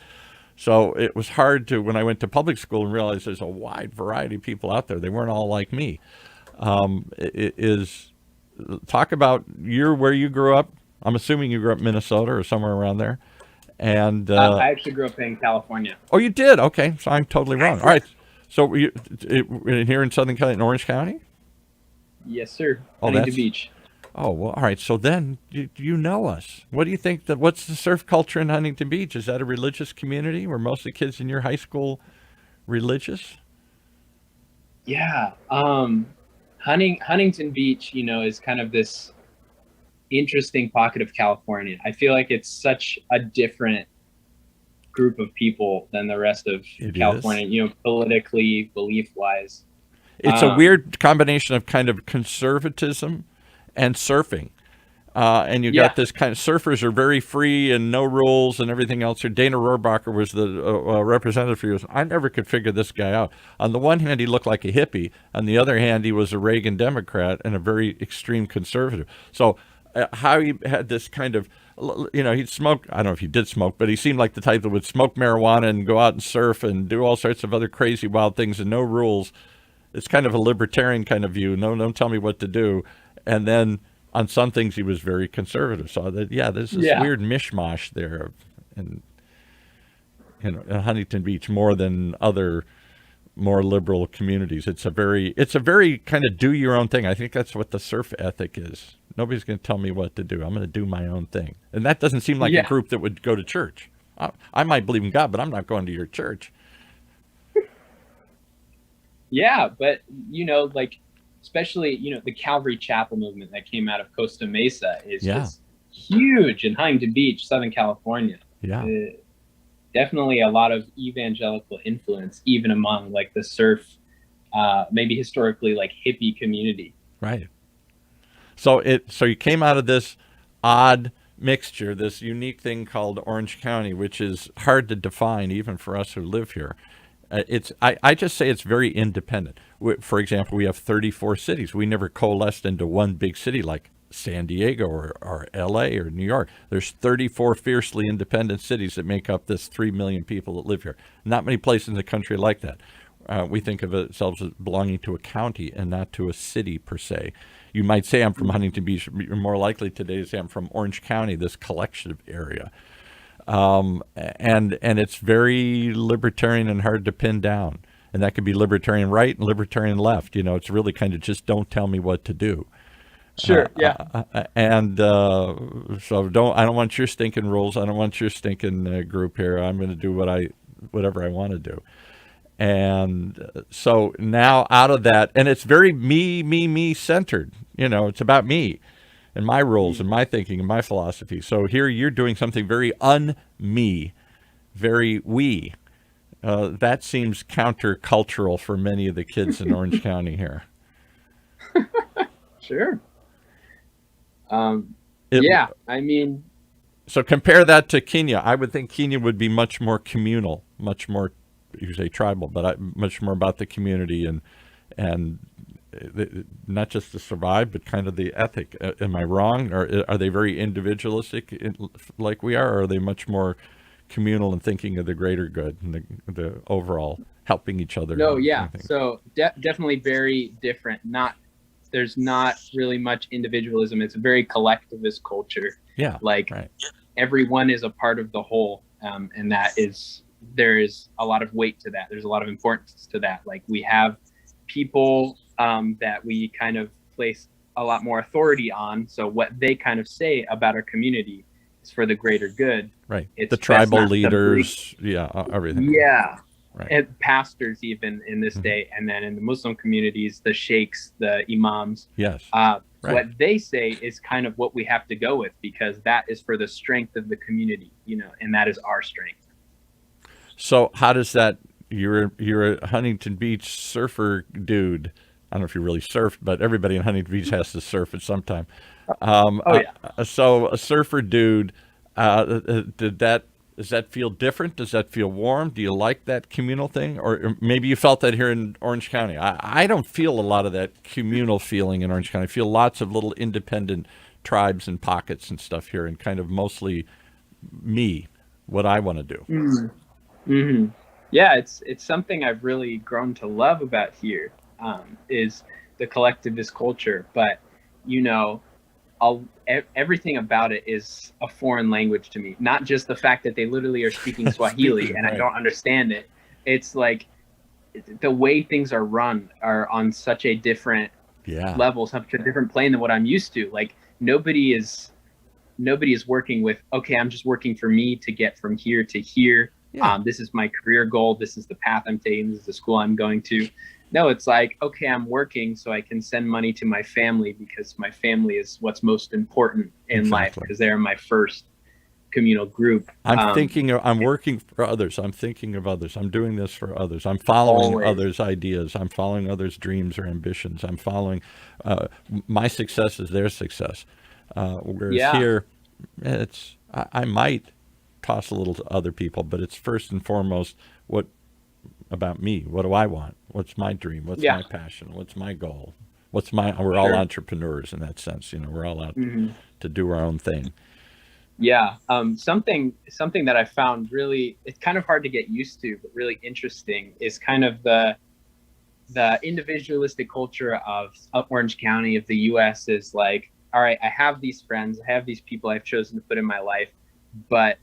So it was hard when I went to public school and realized there's a wide variety of people out there. They weren't all like me. Talk about where you grew up. I'm assuming you grew up in Minnesota or somewhere around there. And I actually grew up in California. Oh, you did? Okay, so I'm totally wrong. All right, so here in Southern California, in Orange County? Yes, sir. Huntington Beach. Oh, well, all right. So then you know us. What do you think what's the surf culture in Huntington Beach? Is that a religious community? Were most of the kids in your high school religious? Yeah. Huntington Beach, is kind of this interesting pocket of California. I feel like it's such a different group of people than the rest of California, politically, belief-wise. It's a weird combination of kind of conservatism and surfing. And you got this kind of, surfers are very free and no rules and everything else. Dana Rohrabacher was the representative for years. I never could figure this guy out. On the one hand, he looked like a hippie. On the other hand, he was a Reagan Democrat and a very extreme conservative. So how he had this kind of, he'd smoke, I don't know if he did smoke, but he seemed like the type that would smoke marijuana and go out and surf and do all sorts of other crazy, wild things and no rules. It's kind of a libertarian kind of view. No, don't tell me what to do. And then on some things, he was very conservative. So that, there's this weird mishmash there in Huntington Beach more than other more liberal communities. It's a very kind of do your own thing. I think that's what the surf ethic is. Nobody's going to tell me what to do. I'm going to do my own thing. And that doesn't seem like a group that would go to church. I might believe in God, but I'm not going to your church. Yeah, but, especially, the Calvary Chapel movement that came out of Costa Mesa is just huge in Huntington Beach, Southern California. Yeah. Definitely a lot of evangelical influence, even among, the surf, maybe historically, hippie community. Right. So you came out of this odd mixture, this unique thing called Orange County, which is hard to define even for us who live here. I just say it's very independent. For example, we have 34 cities. We never coalesced into one big city like San Diego or LA or New York. There's 34 fiercely independent cities that make up this 3 million people that live here. Not many places in the country like that. We think of ourselves as belonging to a county and not to a city per se. You might say I'm from Huntington Beach. You're more likely today to say I'm from Orange County, this collective area. And it's very libertarian and hard to pin down. And that could be libertarian right and libertarian left. It's really kind of just don't tell me what to do. Sure. So I don't want your stinking rules. I don't want your stinking group here. I'm going to do whatever I want to do. And so now out of that, and it's very me centered. It's about me and my rules and my thinking and my philosophy. So here you're doing something very un-me, very we. That seems countercultural for many of the kids in Orange County here. Sure. Yeah, I mean. So compare that to Kenya. I would think Kenya would be much more communal, much more, you say tribal, but much more about the community and not just to survive, but kind of the ethic. Am I wrong? Or are they very individualistic like we are? Or are they much more communal and thinking of the greater good and the overall helping each other? No, yeah. So definitely very different. There's not really much individualism. It's a very collectivist culture. Yeah. Like right. Everyone is a part of the whole. And there is a lot of weight to that. There's a lot of importance to that. Like we have people that we kind of place a lot more authority on. So what they kind of say about our community is for the greater good. Right. It's the tribal leaders. Everything. Yeah. Right. And pastors even in this day. And then in the Muslim communities, the sheikhs, the imams. Yes. Right. What they say is kind of what we have to go with, because that is for the strength of the community, and that is our strength. So how does that, you're a Huntington Beach surfer dude. I don't know if you really surfed, but everybody in Huntington Beach has to surf at some time. So a surfer dude, does that feel different? Does that feel warm? Do you like that communal thing? Or maybe you felt that here in Orange County. I don't feel a lot of that communal feeling in Orange County. I feel lots of little independent tribes and pockets and stuff here, and kind of mostly me, what I want to do. Mm-hmm. Yeah, it's something I've really grown to love about here, is the collectivist culture. But, everything about it is a foreign language to me. Not just the fact that they literally are speaking Swahili and right. I don't understand it. It's like the way things are run are on such a different level, such a different plane than what I'm used to. Like nobody is working with, okay, I'm just working for me to get from here to here. Yeah. This is my career goal. This is the path I'm taking. This is the school I'm going to. No, it's like, okay, I'm working so I can send money to my family, because my family is what's most important in life, because they're my first communal group. I'm working for others. I'm thinking of others. I'm doing this for others. I'm following others' ideas. I'm following others' dreams or ambitions. I'm following my success is their success. Whereas here, I might toss a little to other people, but it's first and foremost about me. What do I want? What's my dream? What's my passion? What's my goal? We're all entrepreneurs in that sense. We're all out to do our own thing. Yeah. Something that I found really, it's kind of hard to get used to, but really interesting, is kind of the individualistic culture of Orange County, of the US, is like, all right, I have these friends, I have these people I've chosen to put in my life, but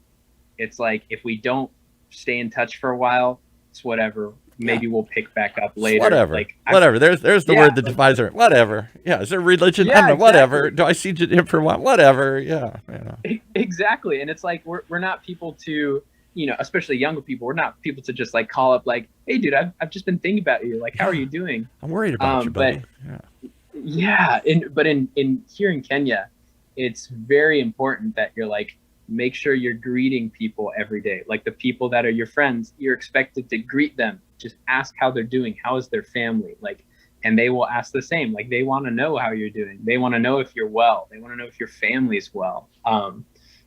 it's like, if we don't stay in touch for a while, it's whatever. Maybe we'll pick back up later. Whatever. Whatever. There's the word that defines it. Whatever. Yeah. Is there religion? I don't know. Exactly. Whatever. Do I see you for what? Whatever. Yeah. Exactly. And it's like, we're not people to, especially younger people, we're not people to just like call up like, hey dude, I've just been thinking about you. Like, how are you doing? I'm worried about you, buddy. But in here in Kenya, it's very important that you're like, make sure you're greeting people every day. Like the people that are your friends, you're expected to greet them. Just ask how they're doing. How is their family? Like, and they will ask the same. Like, they want to know how you're doing. They want to know if you're well. They want to know if your family's well. And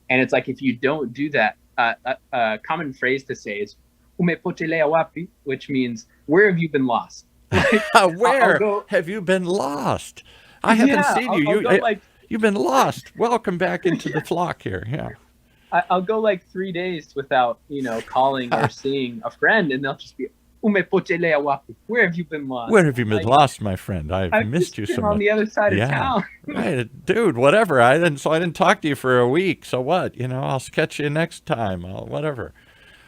it's like, if you don't do that, a common phrase to say is "Umepotelewa wapi," which means, where have you been lost? Like, where have you been lost? I haven't seen you. You've been lost. Welcome back into the flock here. Yeah. I'll go like 3 days without, calling or seeing a friend, and they'll just be, "Umepotelewa wapi?" Where have you been lost? Where have you been lost, my friend? I've missed you so much. On the other side of town. Right, dude. Whatever. I didn't talk to you for a week. So what? I'll catch you next time. Whatever.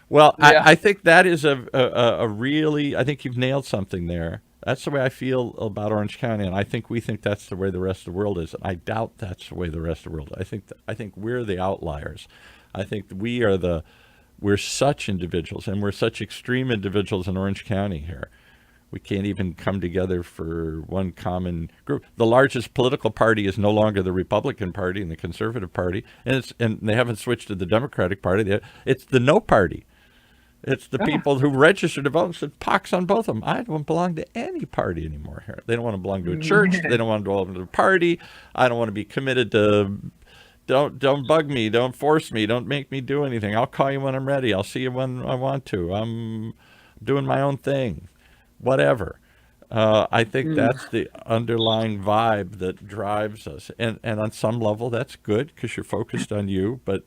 Well, I think that is a really. I think you've nailed something there. That's the way I feel about Orange County, and I think we think that's the way the rest of the world is. I doubt that's the way the rest of the world is. I think we're the outliers. I think we are we're such individuals, and we're such extreme individuals in Orange County here. We can't even come together for one common group. The largest political party is no longer the Republican Party and the Conservative Party, and they haven't switched to the Democratic Party. It's the No Party. It's the people who registered to vote and said, pox on both of them. I don't belong to any party anymore here. They don't want to belong to a church. They don't want to belong to a party. I don't want to be committed to, don't bug me. Don't force me. Don't make me do anything. I'll call you when I'm ready. I'll see you when I want to. I'm doing my own thing. Whatever. I think that's the underlying vibe that drives us. And on some level, that's good because you're focused on you, but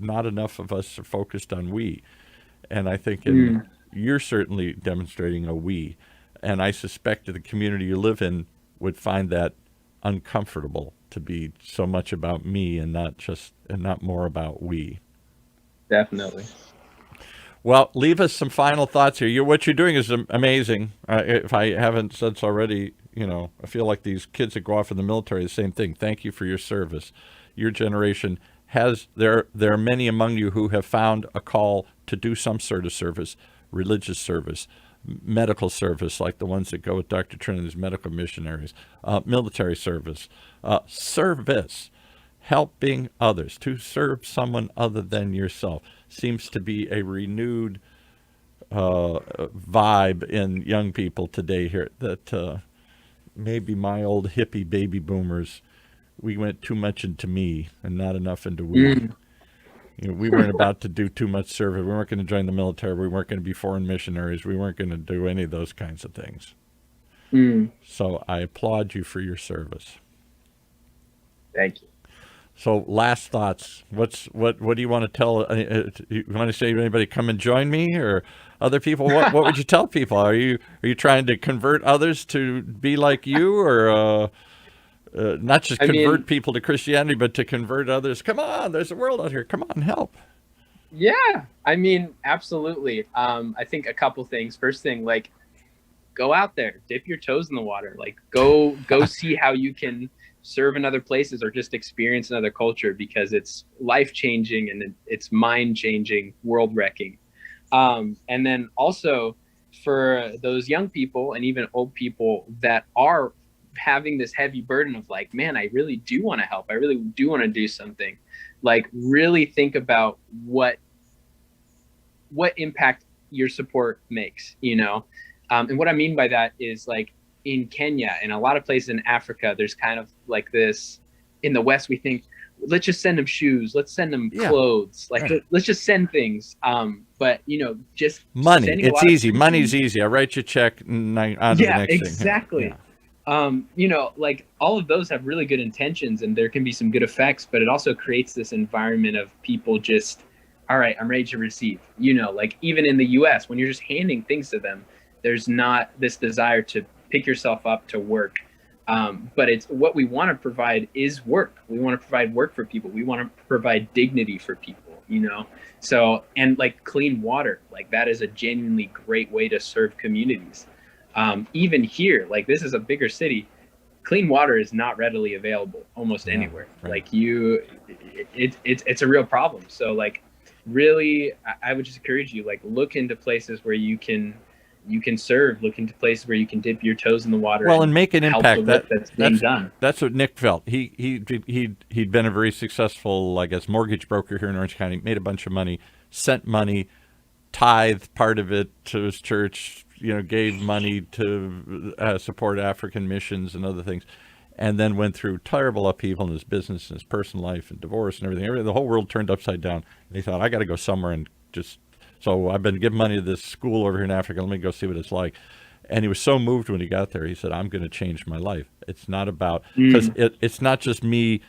not enough of us are focused on we. And I think you're certainly demonstrating a we. And I suspect that the community you live in would find that uncomfortable to be so much about me and not more about we. Definitely. Well, leave us some final thoughts here. What you're doing is amazing. If I haven't said so already, I feel like these kids that go off in the military, the same thing. Thank you for your service. Your generation there are many among you who have found a call to do some sort of service, religious service, medical service, like the ones that go with Dr. Trinity's medical missionaries, military service, helping others, to serve someone other than yourself seems to be a renewed vibe in young people today here that maybe my old hippie baby boomers, we went too much into me and not enough into we. We weren't about to do too much service. We weren't going to join the military. We weren't going to be foreign missionaries. We weren't going to do any of those kinds of things. So I applaud you for your service. Thank you. So last thoughts. What do you want to tell? You want to say to anybody, come and join me, or other people? What would you tell people? Are you trying to convert others to be like you, or not just convert people to Christianity, but to convert others? Come on, there's a world out here. Come on, help. Yeah, absolutely. I think a couple things. First thing, go out there, dip your toes in the water. Go see how you can serve in other places or just experience another culture, because it's life-changing and it's mind-changing, world-wrecking. And then also for those young people and even old people that are having this heavy burden of man, I really do want to help. I really do want to do something. Really think about what impact your support makes, and what I mean by that is in Kenya and a lot of places in Africa, there's kind of this. In the West, we think, let's just send them shoes, let's send them clothes, let's just send things. But just money. It's easy. Money's easy. I write you a check. On to the next exactly. thing. Yeah. All of those have really good intentions, and there can be some good effects, but it also creates this environment of people just, all right, I'm ready to receive. Even in the U.S., when you're just handing things to them, there's not this desire to pick yourself up to work. But it's what we want to provide is work. We want to provide work for people. We want to provide dignity for people, So, and clean water, that is a genuinely great way to serve communities. Even here, this is a bigger city, clean water is not readily available almost anywhere. Right. It's a real problem. So really, I would just encourage you, look into places where you can serve, look into places where you can dip your toes in the water. Well, and make an impact. That's being done. That's what Nick felt. He'd been a very successful, mortgage broker here in Orange County, made a bunch of money, sent money, tithed part of it to his church, gave money to support African missions and other things, and then went through terrible upheaval in his business and his personal life and divorce and everything. The whole world turned upside down. And he thought, I got to go somewhere and just... So I've been giving money to this school over here in Africa. Let me go see what it's like. And he was so moved when he got there. He said, I'm going to change my life. It's not about, because it's not just me.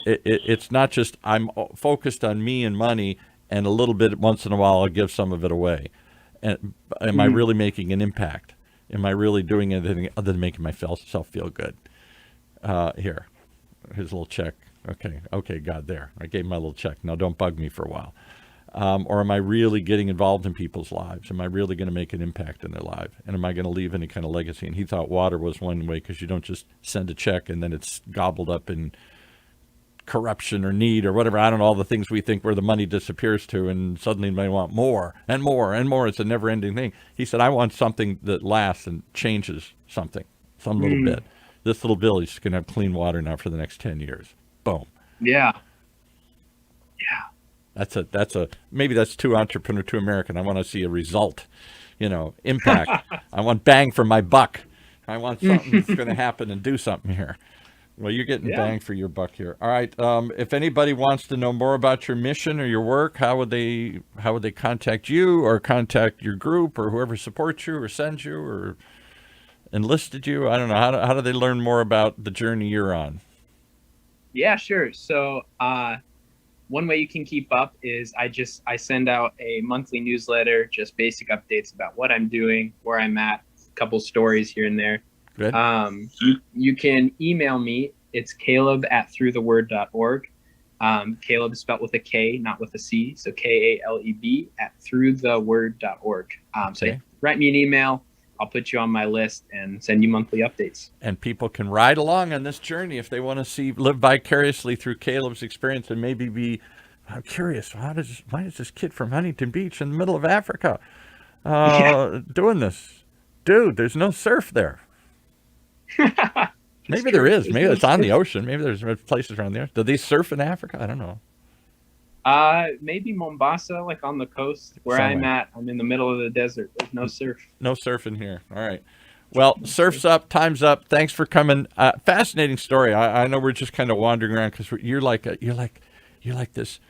It's not just I'm focused on me and money, and a little bit once in a while I'll give some of it away. And am I really making an impact? Am I really doing anything other than making myself feel good? Here's a little check. Okay, God, there. I gave him my little check. Now don't bug me for a while. Or am I really getting involved in people's lives? Am I really going to make an impact in their life? And am I going to leave any kind of legacy? And he thought water was one way, because you don't just send a check and then it's gobbled up in corruption or need or whatever. I don't know, all the things we think where the money disappears to, and suddenly they want more and more and more. It's a never-ending thing. He said, I want something that lasts and changes something, some little bit. This little village is going to have clean water now for the next 10 years. Boom. Yeah. That's a maybe that's too entrepreneur, too American. I want to see a result, impact. I want bang for my buck. I want something that's going to happen and do something here. Well, you're getting bang for your buck here. All right. If anybody wants to know more about your mission or your work, how would they contact you or contact your group or whoever supports you or sends you or enlisted you? I don't know. How do they learn more about the journey you're on? Yeah, sure. So one way you can keep up is I send out a monthly newsletter, just basic updates about what I'm doing, where I'm at, a couple stories here and there. Good. You can email me. It's Kaleb@throughtheword.org. Kaleb is spelled with a K, not with a C. So Kaleb @throughtheword.org. So write me an email. I'll put you on my list and send you monthly updates. And people can ride along on this journey if they want to live vicariously through Kaleb's experience and maybe be curious. Why is this kid from Huntington Beach in the middle of Africa doing this? Dude, there's no surf there. Maybe there is. Maybe it's on the ocean. Maybe there's places around there. Do they surf in Africa? I don't know. Maybe Mombasa, like on the coast where I'm at. I'm in the middle of the desert. There's no surf. No surfing here. All right. Well, surf's up. Time's up. Thanks for coming. Fascinating story. I know we're just kind of wandering around because you're like this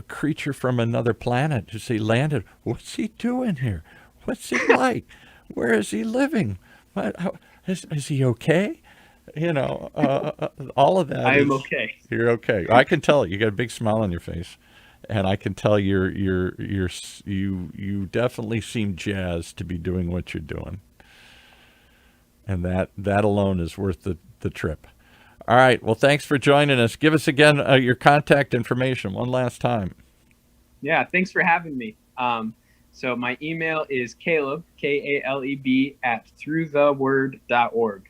creature from another planet. Just he landed. What's he doing here? What's he like? Where is he living? Is he okay? All of that. I am okay. You're okay. I can tell you got a big smile on your face. And I can tell you definitely seem jazzed to be doing what you're doing, and that alone is worth the trip. All right. Well, thanks for joining us. Give us again your contact information one last time. Yeah. Thanks for having me. So my email is Kaleb, Kaleb @throughtheword.org.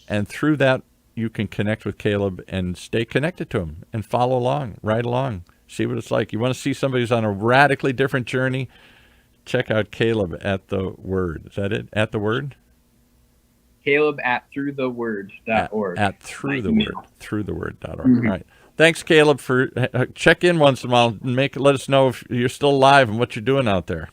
And through that, you can connect with Kaleb and stay connected to him and follow along, ride along. See what it's like. You want to see somebody who's on a radically different journey? Check out Kaleb at the Word. Is that it? At the Word? Kaleb @throughtheword.org. At throughtheword.org. All right. Thanks, Kaleb, for check in once in a while and let us know if you're still alive and what you're doing out there.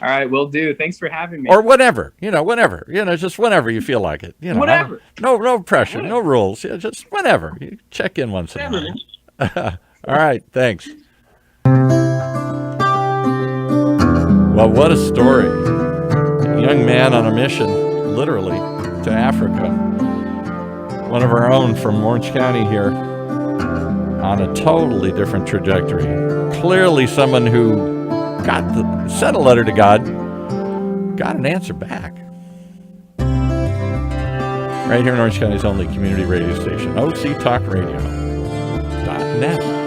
All right, will do. Thanks for having me. Or whenever, whenever, just whenever you feel like it. Whatever. No pressure, no rules. Just whenever. You check in once in a while. All right, thanks. Well, what a story. A young man on a mission, literally, to Africa. One of our own from Orange County here, on a totally different trajectory. Clearly someone who sent a letter to God, got an answer back. Right here in Orange County's only community radio station, OCTalkRadio.net.